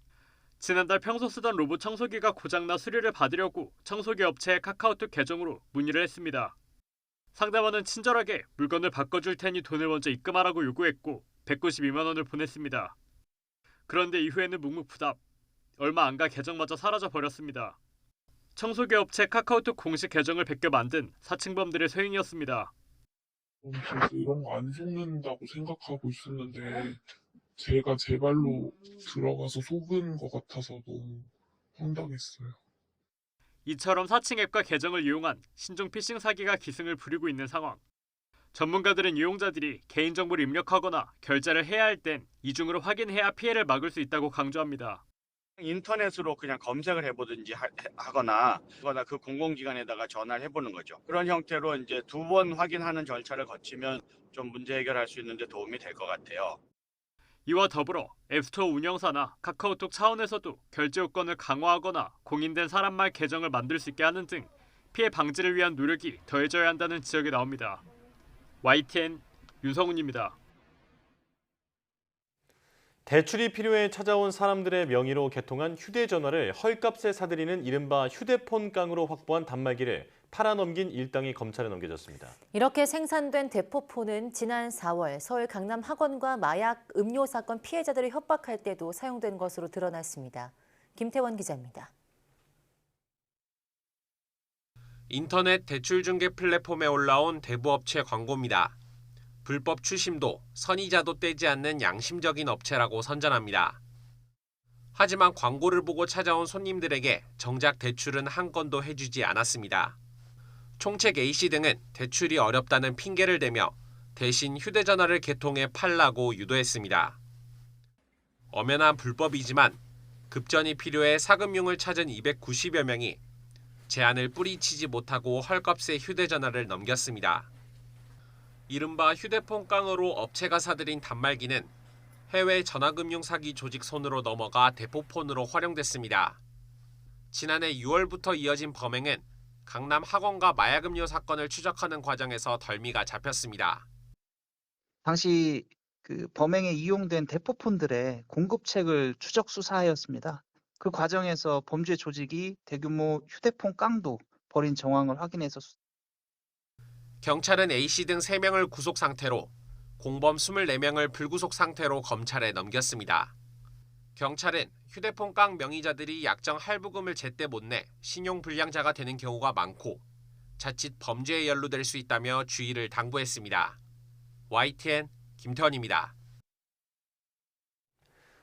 지난달 평소 쓰던 로봇 청소기가 고장나 수리를 받으려고 청소기 업체의 카카오톡 계정으로 문의를 했습니다. 상담원은 친절하게 물건을 바꿔줄 테니 돈을 먼저 입금하라고 요구했고 192만 원을 보냈습니다. 그런데 이후에는 묵묵부답. 얼마 안 가 계정마저 사라져 버렸습니다. 청소기 업체 카카오톡 공식 계정을 베껴 만든 사칭범들의 소행이었습니다. 그래서 이런 거 안 속는다고 생각하고 있었는데 제가 제 발로 들어가서 속은 것 같아서 너무 황당했어요. 이처럼 사칭 앱과 계정을 이용한 신종 피싱 사기가 기승을 부리고 있는 상황. 전문가들은 이용자들이 개인정보를 입력하거나 결제를 해야 할 땐 이중으로 확인해야 피해를 막을 수 있다고 강조합니다. 인터넷으로 그냥 검색을 해보든지 하거나 그 공공기관에다가 전화를 해보는 거죠. 그런 형태로 이제 2번 확인하는 절차를 거치면 좀 문제 해결할 수 있는 데 도움이 될 것 같아요. 이와 더불어 앱스토어 운영사나 카카오톡 차원에서도 결제 요건을 강화하거나 공인된 사람말 계정을 만들 수 있게 하는 등 피해 방지를 위한 노력이 더해져야 한다는 지적이 나옵니다. YTN 윤성훈입니다. 대출이 필요해 찾아온 사람들의 명의로 개통한 휴대전화를 헐값에 사들이는 이른바 휴대폰 깡으로 확보한 단말기를 팔아넘긴 일당이 검찰에 넘겨졌습니다. 이렇게 생산된 대포폰은 지난 4월 서울 강남 학원과 마약, 음료 사건 피해자들을 협박할 때도 사용된 것으로 드러났습니다. 김태원 기자입니다. 인터넷 대출 중개 플랫폼에 올라온 대부업체 광고입니다. 불법 추심도, 선의자도 떼지 않는 양심적인 업체라고 선전합니다. 하지만 광고를 보고 찾아온 손님들에게 정작 대출은 한 건도 해주지 않았습니다. 총책 A씨 등은 대출이 어렵다는 핑계를 대며 대신 휴대전화를 개통해 팔라고 유도했습니다. 엄연한 불법이지만 급전이 필요해 사금융을 찾은 290여 명이 제안을 뿌리치지 못하고 헐값에 휴대전화를 넘겼습니다. 이른바 휴대폰 깡으로 업체가 사들인 단말기는 해외 전화금융 사기 조직 손으로 넘어가 대포폰으로 활용됐습니다. 지난해 6월부터 이어진 범행은 강남 학원가 마약음료 사건을 추적하는 과정에서 덜미가 잡혔습니다. 당시 그 범행에 이용된 대포폰들의 공급책을 추적 수사하였습니다. 그 과정에서 범죄 조직이 대규모 휴대폰 깡도 벌인 정황을 확인해서 경찰은 A씨 등 3명을 구속 상태로 공범 24명을 불구속 상태로 검찰에 넘겼습니다. 경찰은 휴대폰 깡 명의자들이 약정 할부금을 제때 못 내 신용불량자가 되는 경우가 많고 자칫 범죄에 연루될 수 있다며 주의를 당부했습니다. YTN 김태원입니다.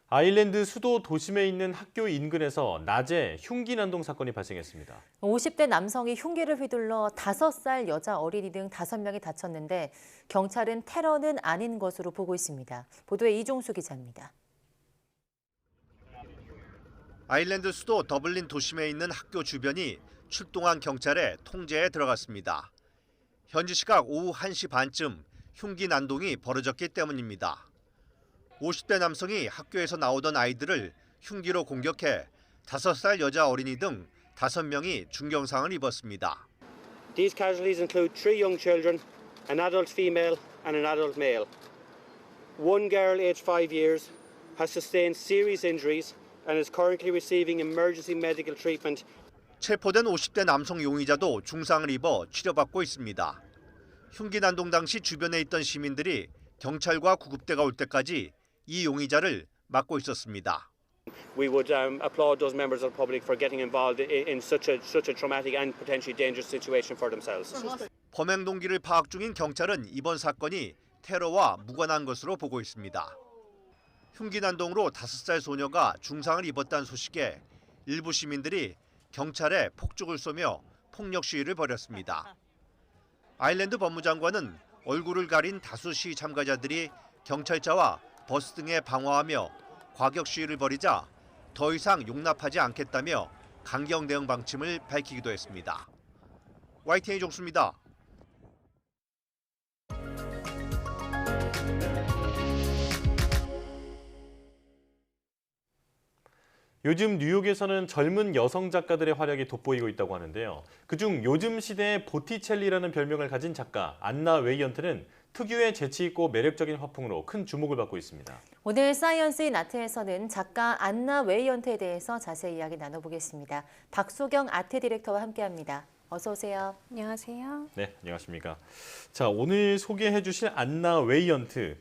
아일랜드 수도 도심에 있는 학교 인근에서 낮에 흉기 난동 사건이 발생했습니다. 50대 남성이 흉기를 휘둘러 5살 여자 어린이 등 5명이 다쳤는데 경찰은 테러는 아닌 것으로 보고 있습니다. 보도에 이종수 기자입니다. 아일랜드 수도 더블린 도심에 있는 학교 주변이 출동한 경찰의 통제에 들어갔습니다. 현지 시각 오후 1시 반쯤 흉기 난동이 벌어졌기 때문입니다. 50대 남성이 학교에서 나오던 아이들을 흉기로 공격해 5살 여자 어린이 등 5명이 중경상을 입었습니다. These casualties include 3 young children, an adult female and an adult male. One girl aged 5 years has sustained serious injuries and is currently receiving emergency medical treatment. 체포된 50대 남성 용의자도 중상을 입어 치료받고 있습니다. 흉기 난동 당시 주변에 있던 시민들이 경찰과 구급대가 올 때까지 이 용의자를 막고 있었습니다. We would applaud those members of the public for getting involved in such a traumatic and potentially dangerous situation for themselves. 범행 동기를 파악 중인 경찰은 이번 사건이 테러와 무관한 것으로 보고 있습니다. 흉기 난동으로 5살 소녀가 중상을 입었다는 소식에 일부 시민들이 경찰에 폭죽을 쏘며 폭력 시위를 벌였습니다. 아일랜드 법무장관은 얼굴을 가린 다수 시위 참가자들이 경찰차와 버스 등에 방어하며 과격 시위를 벌이자 더 이상 용납하지 않겠다며 강경 대응 방침을 밝히기도 했습니다. YTN 이종수입니다. 요즘 뉴욕에서는 젊은 여성 작가들의 활약이 돋보이고 있다고 하는데요. 그중 요즘 시대의 보티첼리라는 별명을 가진 작가 안나 웨이언트는 특유의 재치 있고 매력적인 화풍으로 큰 주목을 받고 있습니다. 오늘 사이언스 인 아트에서는 작가 안나 웨이언트에 대해서 자세히 이야기 나눠보겠습니다. 박소경 아트 디렉터와 함께합니다. 어서 오세요. 안녕하세요. 네, 안녕하십니까. 자, 오늘 소개해 주실 안나 웨이언트,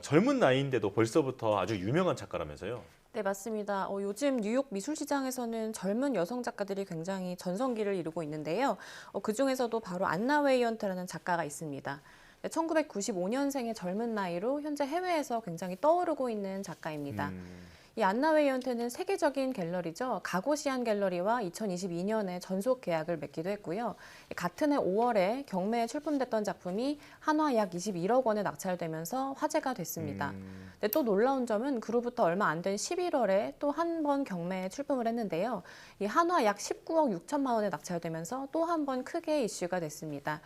젊은 나이인데도 벌써부터 아주 유명한 작가라면서요. 네, 맞습니다. 요즘 뉴욕 미술시장에서는 젊은 여성 작가들이 굉장히 전성기를 이루고 있는데요. 그중에서도 바로 안나 웨이언트라는 작가가 있습니다. 1995년생의 젊은 나이로 현재 해외에서 굉장히 떠오르고 있는 작가입니다. 이 안나 웨이언트는 세계적인 갤러리죠. 가고시안 갤러리와 2022년에 전속 계약을 맺기도 했고요. 같은 해 5월에 경매에 출품됐던 작품이 한화 약 21억 원에 낙찰되면서 화제가 됐습니다. 근데 또 놀라운 점은 그로부터 얼마 안 된 11월에 또 한 번 경매에 출품을 했는데요. 이 한화 약 19억 6천만 원에 낙찰되면서 또 한 번 크게 이슈가 됐습니다.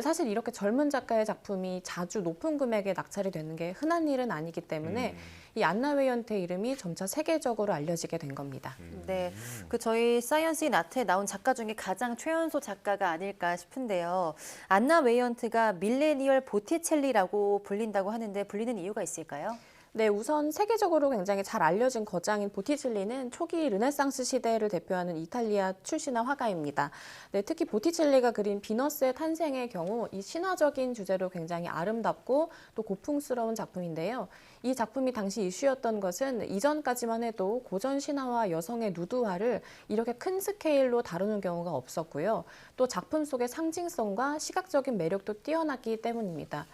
사실 이렇게 젊은 작가의 작품이 자주 높은 금액에 낙찰이 되는 게 흔한 일은 아니기 때문에 이 안나 웨이언트의 이름이 점차 세계적으로 알려지게 된 겁니다. 네, 저희 사이언스 인 아트에 나온 작가 중에 가장 최연소 작가가 아닐까 싶은데요. 안나 웨이언트가 밀레니얼 보티첼리라고 불린다고 하는데 불리는 이유가 있을까요? 네, 우선 세계적으로 굉장히 잘 알려진 거장인 보티첼리는 초기 르네상스 시대를 대표하는 이탈리아 출신의 화가입니다. 네, 특히 보티첼리가 그린 비너스의 탄생의 경우 이 신화적인 주제로 굉장히 아름답고 또 고풍스러운 작품인데요. 이 작품이 당시 이슈였던 것은 이전까지만 해도 고전 신화와 여성의 누드화를 이렇게 큰 스케일로 다루는 경우가 없었고요. 또 작품 속의 상징성과 시각적인 매력도 뛰어났기 때문입니다.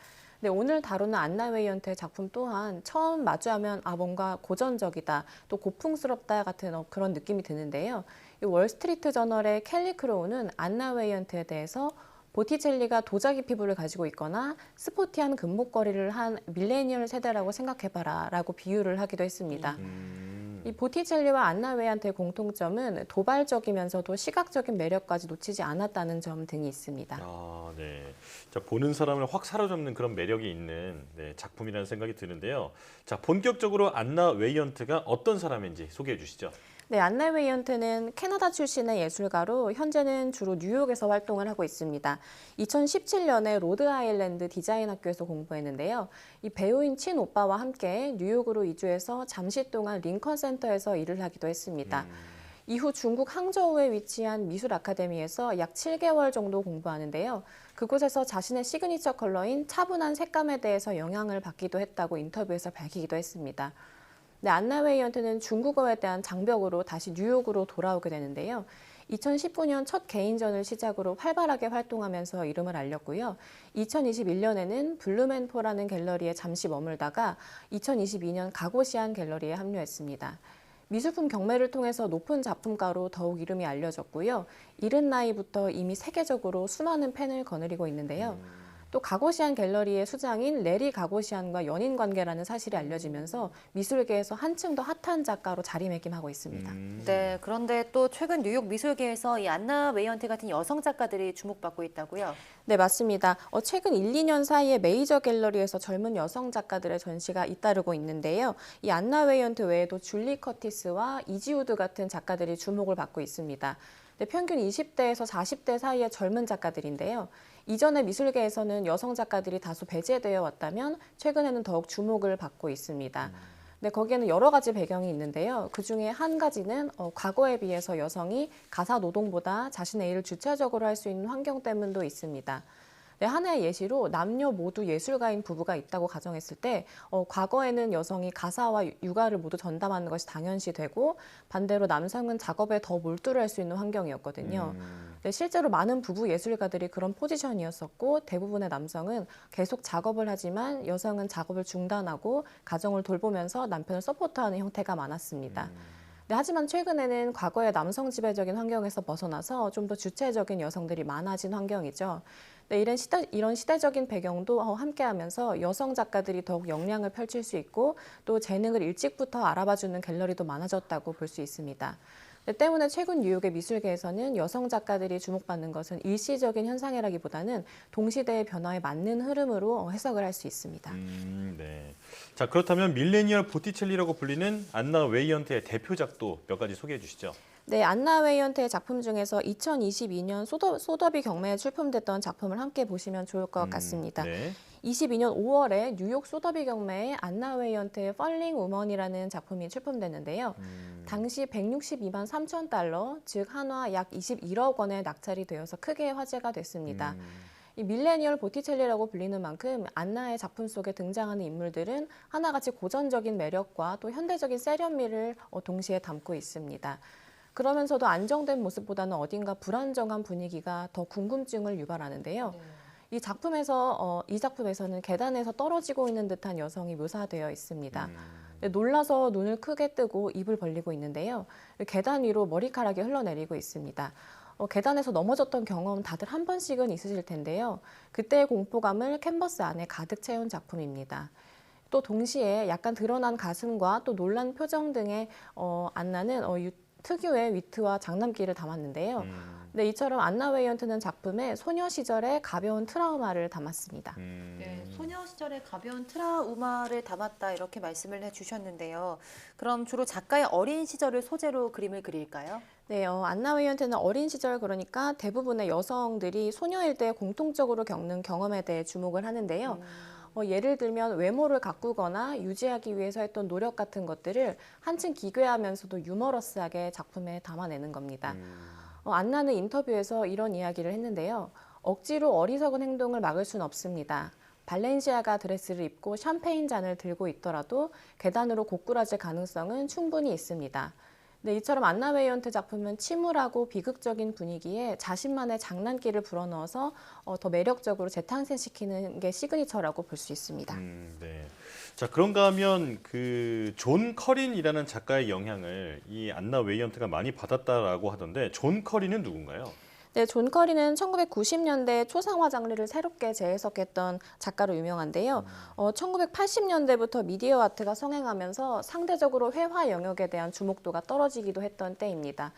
네, 오늘 다루는 안나 웨이언트의 작품 또한 처음 마주하면 뭔가 고전적이다, 또 고풍스럽다 같은 그런 느낌이 드는데요. 이 월스트리트 저널의 켈리 크로우는 안나 웨이언트에 대해서 보티첼리가 도자기 피부를 가지고 있거나 스포티한 금목걸이를 한 밀레니얼 세대라고 생각해봐라 라고 비유를 하기도 했습니다. 이 보티첼리와 안나 웨이언트의 공통점은 도발적이면서도 시각적인 매력까지 놓치지 않았다는 점 등이 있습니다. 아, 네. 자, 보는 사람을 확 사로잡는 그런 매력이 있는 작품이라는 생각이 드는데요. 자, 본격적으로 안나 웨이언트가 어떤 사람인지 소개해 주시죠. 네, 안나 웨이언트는 캐나다 출신의 예술가로 현재는 주로 뉴욕에서 활동을 하고 있습니다. 2017년에 로드 아일랜드 디자인 학교에서 공부했는데요. 이 배우인 친오빠와 함께 뉴욕으로 이주해서 잠시 동안 링컨 센터에서 일을 하기도 했습니다. 이후 중국 항저우에 위치한 미술 아카데미에서 약 7개월 정도 공부하는데요. 그곳에서 자신의 시그니처 컬러인 차분한 색감에 대해서 영향을 받기도 했다고 인터뷰에서 밝히기도 했습니다. 네, 안나 웨이언트는 중국어에 대한 장벽으로 다시 뉴욕으로 돌아오게 되는데요. 2019년 첫 개인전을 시작으로 활발하게 활동하면서 이름을 알렸고요. 2021년에는 블루맨포라는 갤러리에 잠시 머물다가 2022년 가고시안 갤러리에 합류했습니다. 미술품 경매를 통해서 높은 작품가로 더욱 이름이 알려졌고요. 이른 나이부터 이미 세계적으로 수많은 팬을 거느리고 있는데요. 또 가고시안 갤러리의 수장인 레리 가고시안과 연인 관계라는 사실이 알려지면서 미술계에서 한층 더 핫한 작가로 자리매김하고 있습니다. 네, 그런데 또 최근 뉴욕 미술계에서 이 안나 웨이언트 같은 여성 작가들이 주목받고 있다고요? 네, 맞습니다. 최근 1, 2년 사이에 메이저 갤러리에서 젊은 여성 작가들의 전시가 잇따르고 있는데요. 이 안나 웨이언트 외에도 줄리 커티스와 이지우드 같은 작가들이 주목을 받고 있습니다. 네, 평균 20대에서 40대 사이의 젊은 작가들인데요. 이전에 미술계에서는 여성 작가들이 다소 배제되어 왔다면 최근에는 더욱 주목을 받고 있습니다. 네, 거기에는 여러 가지 배경이 있는데요. 그중에 한 가지는 과거에 비해서 여성이 가사 노동보다 자신의 일을 주체적으로 할 수 있는 환경 때문도 있습니다. 네, 하나의 예시로 남녀 모두 예술가인 부부가 있다고 가정했을 때 과거에는 여성이 가사와 육아를 모두 전담하는 것이 당연시되고 반대로 남성은 작업에 더 몰두를 할 수 있는 환경이었거든요. 네, 실제로 많은 부부 예술가들이 그런 포지션이었었고 대부분의 남성은 계속 작업을 하지만 여성은 작업을 중단하고 가정을 돌보면서 남편을 서포트하는 형태가 많았습니다. 네, 하지만 최근에는 과거의 남성 지배적인 환경에서 벗어나서 좀 더 주체적인 여성들이 많아진 환경이죠. 네, 이런 시대적인 배경도 함께하면서 여성 작가들이 더욱 역량을 펼칠 수 있고 또 재능을 일찍부터 알아봐주는 갤러리도 많아졌다고 볼 수 있습니다. 네, 때문에 최근 뉴욕의 미술계에서는 여성 작가들이 주목받는 것은 일시적인 현상이라기보다는 동시대의 변화에 맞는 흐름으로 해석을 할 수 있습니다. 네. 자, 그렇다면 밀레니얼 보티첼리라고 불리는 안나 웨이언트의 대표작도 몇 가지 소개해 주시죠. 네, 안나 웨이언트의 작품 중에서 2022년 소더비 경매에 출품됐던 작품을 함께 보시면 좋을 것 같습니다. 네. 22년 5월에 뉴욕 소더비 경매에 안나 웨이언트의 펄링 우먼이라는 작품이 출품됐는데요. 당시 162만 3천 달러, 즉 한화 약 21억 원에 낙찰이 되어서 크게 화제가 됐습니다. 이 밀레니얼 보티첼리라고 불리는 만큼 안나의 작품 속에 등장하는 인물들은 하나같이 고전적인 매력과 또 현대적인 세련미를 동시에 담고 있습니다. 그러면서도 안정된 모습보다는 어딘가 불안정한 분위기가 더 궁금증을 유발하는데요. 이 작품에서는 계단에서 떨어지고 있는 듯한 여성이 묘사되어 있습니다. 놀라서 눈을 크게 뜨고 입을 벌리고 있는데요. 계단 위로 머리카락이 흘러내리고 있습니다. 계단에서 넘어졌던 경험 다들 한 번씩은 있으실 텐데요. 그때의 공포감을 캔버스 안에 가득 채운 작품입니다. 또 동시에 약간 드러난 가슴과 또 놀란 표정 등의 안나는 특유의 위트와 장난기를 담았는데요. 네, 이처럼 안나 웨이언트는 작품에 소녀 시절의 가벼운 트라우마를 담았습니다. 네, 소녀 시절의 가벼운 트라우마를 담았다 이렇게 말씀을 해주셨는데요. 그럼 주로 작가의 어린 시절을 소재로 그림을 그릴까요? 네, 안나 웨이언트는 어린 시절 그러니까 대부분의 여성들이 소녀일 때 공통적으로 겪는 경험에 대해 주목을 하는데요. 예를 들면 외모를 가꾸거나 유지하기 위해서 했던 노력 같은 것들을 한층 기괴하면서도 유머러스하게 작품에 담아내는 겁니다. 안나는 인터뷰에서 이런 이야기를 했는데요. 억지로 어리석은 행동을 막을 수는 없습니다. 발렌시아가 드레스를 입고 샴페인 잔을 들고 있더라도 계단으로 고꾸라질 가능성은 충분히 있습니다. 네, 이처럼 안나 웨이언트 작품은 침울하고 비극적인 분위기에 자신만의 장난기를 불어넣어서 더 매력적으로 재탄생시키는 게 시그니처라고 볼 수 있습니다. 네. 자, 그런가 하면 그 존 커린이라는 작가의 영향을 이 안나 웨이언트가 많이 받았다라고 하던데 존 커린은 누군가요? 네, 존 커린은 1990년대 초상화 장르를 새롭게 재해석했던 작가로 유명한데요. 1980년대부터 미디어 아트가 성행하면서 상대적으로 회화 영역에 대한 주목도가 떨어지기도 했던 때입니다.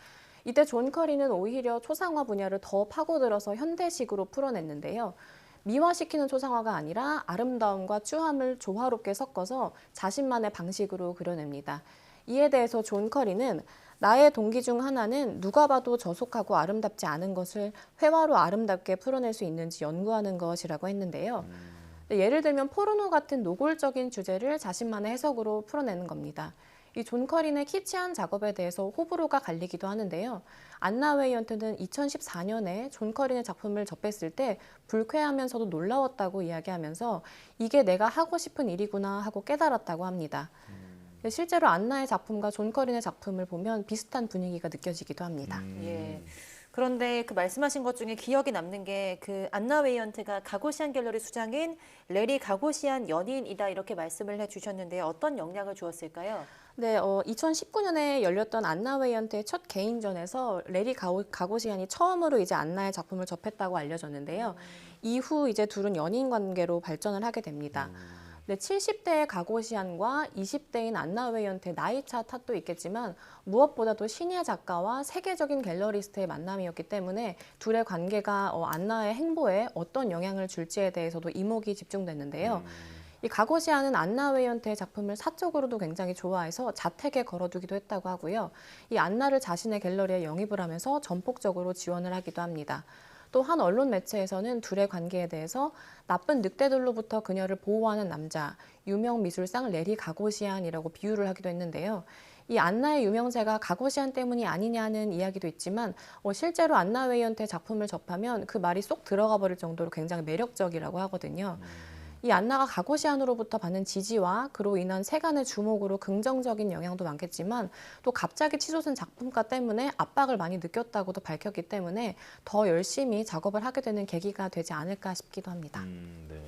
이때 존 커린은 오히려 초상화 분야를 더 파고들어서 현대식으로 풀어냈는데요. 미화시키는 초상화가 아니라 아름다움과 추함을 조화롭게 섞어서 자신만의 방식으로 그려냅니다. 이에 대해서 존 커린은 나의 동기 중 하나는 누가 봐도 저속하고 아름답지 않은 것을 회화로 아름답게 풀어낼 수 있는지 연구하는 것이라고 했는데요. 예를 들면 포르노 같은 노골적인 주제를 자신만의 해석으로 풀어내는 겁니다. 이 존 커린의 키치한 작업에 대해서 호불호가 갈리기도 하는데요. 안나 웨이언트는 2014년에 존 커린의 작품을 접했을 때 불쾌하면서도 놀라웠다고 이야기하면서 이게 내가 하고 싶은 일이구나 하고 깨달았다고 합니다. 네, 실제로 안나의 작품과 존 커린의 작품을 보면 비슷한 분위기가 느껴지기도 합니다. 예. 그런데 그 말씀하신 것 중에 기억에 남는 게 그 안나 웨이언트가 가고시안 갤러리 수장인 레리 가고시안 연인이다 이렇게 말씀을 해주셨는데 어떤 영향을 주었을까요? 네, 2019년에 열렸던 안나 웨이언트의 첫 개인전에서 레리 가고시안이 처음으로 이제 안나의 작품을 접했다고 알려졌는데요. 이후 이제 둘은 연인 관계로 발전을 하게 됩니다. 네, 70대의 가고시안과 20대인 안나 웨이언트의 나이차 탓도 있겠지만 무엇보다도 신예 작가와 세계적인 갤러리스트의 만남이었기 때문에 둘의 관계가 안나의 행보에 어떤 영향을 줄지에 대해서도 이목이 집중됐는데요. 이 가고시안은 안나 웨이언트의 작품을 사적으로도 굉장히 좋아해서 자택에 걸어두기도 했다고 하고요. 이 안나를 자신의 갤러리에 영입을 하면서 전폭적으로 지원을 하기도 합니다. 또 한 언론 매체에서는 둘의 관계에 대해서 나쁜 늑대들로부터 그녀를 보호하는 남자, 유명 미술상 레리 가고시안이라고 비유를 하기도 했는데요. 이 안나의 유명세가 가고시안 때문이 아니냐는 이야기도 있지만 실제로 안나 웨이언트의 작품을 접하면 그 말이 쏙 들어가 버릴 정도로 굉장히 매력적이라고 하거든요. 이 안나가 가고시안으로부터 받는 지지와 그로 인한 세간의 주목으로 긍정적인 영향도 많겠지만 또 갑자기 치솟은 작품가 때문에 압박을 많이 느꼈다고도 밝혔기 때문에 더 열심히 작업을 하게 되는 계기가 되지 않을까 싶기도 합니다. 네.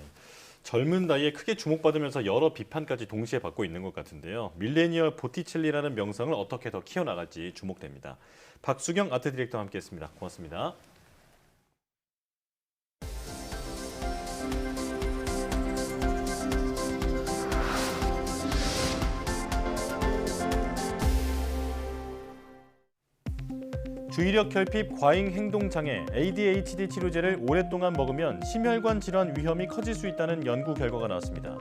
젊은 나이에 크게 주목받으면서 여러 비판까지 동시에 받고 있는 것 같은데요. 밀레니얼 보티첼리라는 명성을 어떻게 더 키워나갈지 주목됩니다. 박수경 아트 디렉터와 함께했습니다. 고맙습니다. 주의력 결핍 과잉 행동 장애 ADHD 치료제를 오랫동안 먹으면 심혈관 질환 위험이 커질 수 있다는 연구 결과가 나왔습니다.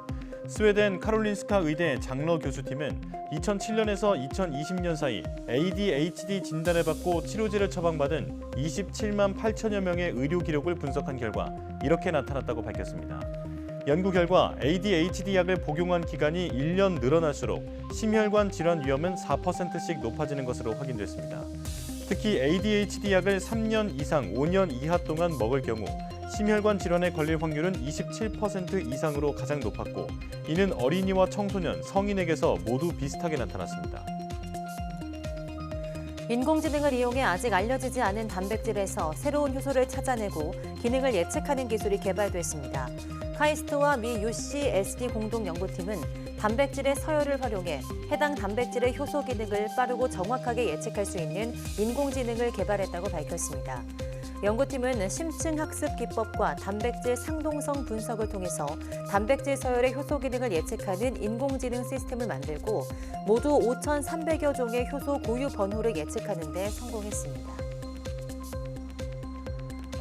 스웨덴 카롤린스카 의대 장러 교수팀은 2007년에서 2020년 사이 ADHD 진단을 받고 치료제를 처방받은 27만 8천여 명의 의료 기록을 분석한 결과 이렇게 나타났다고 밝혔습니다. 연구 결과 ADHD 약을 복용한 기간이 1년 늘어날수록 심혈관 질환 위험은 4%씩 높아지는 것으로 확인됐습니다. 특히 ADHD 약을 3년 이상 5년 이하 동안 먹을 경우 심혈관 질환에 걸릴 확률은 27% 이상으로 가장 높았고 이는 어린이와 청소년, 성인에게서 모두 비슷하게 나타났습니다. 인공지능을 이용해 아직 알려지지 않은 단백질에서 새로운 효소를 찾아내고 기능을 예측하는 기술이 개발됐습니다. 카이스트와 미 UCSD 공동연구팀은 단백질의 서열을 활용해 해당 단백질의 효소 기능을 빠르고 정확하게 예측할 수 있는 인공지능을 개발했다고 밝혔습니다. 연구팀은 심층 학습 기법과 단백질 상동성 분석을 통해서 단백질 서열의 효소 기능을 예측하는 인공지능 시스템을 만들고 모두 5,300여 종의 효소 고유 번호를 예측하는 데 성공했습니다.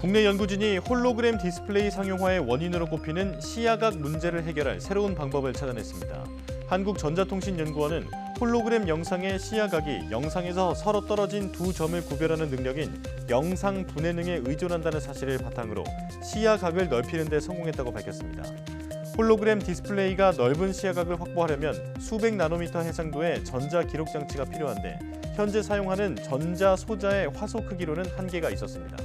국내 연구진이 홀로그램 디스플레이 상용화의 원인으로 꼽히는 시야각 문제를 해결할 새로운 방법을 찾아냈습니다. 한국전자통신연구원은 홀로그램 영상의 시야각이 영상에서 서로 떨어진 두 점을 구별하는 능력인 영상 분해능에 의존한다는 사실을 바탕으로 시야각을 넓히는 데 성공했다고 밝혔습니다. 홀로그램 디스플레이가 넓은 시야각을 확보하려면 수백 나노미터 해상도의 전자 기록 장치가 필요한데 현재 사용하는 전자 소자의 화소 크기로는 한계가 있었습니다.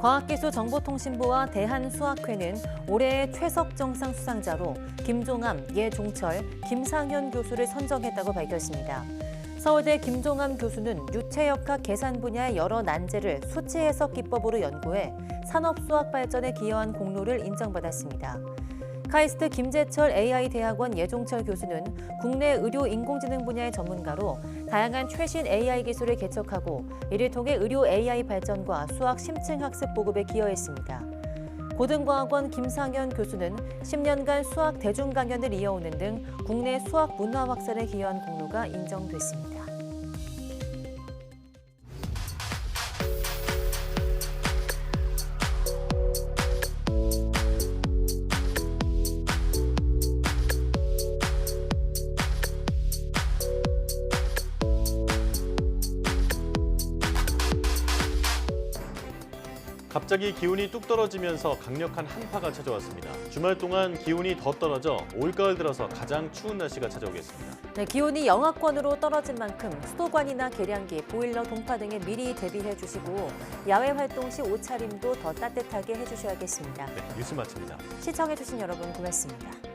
과학기술정보통신부와 대한수학회는 올해의 최석정상 수상자로 김종암, 예종철, 김상현 교수를 선정했다고 밝혔습니다. 서울대 김종암 교수는 유체역학 계산 분야의 여러 난제를 수치 해석 기법으로 연구해 산업수학 발전에 기여한 공로를 인정받았습니다. 카이스트 김재철 AI대학원 예종철 교수는 국내 의료 인공지능 분야의 전문가로 다양한 최신 AI 기술을 개척하고 이를 통해 의료 AI 발전과 수학 심층 학습 보급에 기여했습니다. 고등과학원 김상현 교수는 10년간 수학 대중 강연을 이어오는 등 국내 수학 문화 확산에 기여한 공로가 인정됐습니다. 갑자기 기온이 뚝 떨어지면서 강력한 한파가 찾아왔습니다. 주말 동안 기온이 더 떨어져 올가을 들어서 가장 추운 날씨가 찾아오겠습니다. 네, 기온이 영하권으로 떨어진 만큼 수도관이나 계량기, 보일러 동파 등에 미리 대비해 주시고 야외 활동 시 옷차림도 더 따뜻하게 해주셔야겠습니다. 네, 뉴스 마칩니다. 시청해 주신 여러분 고맙습니다.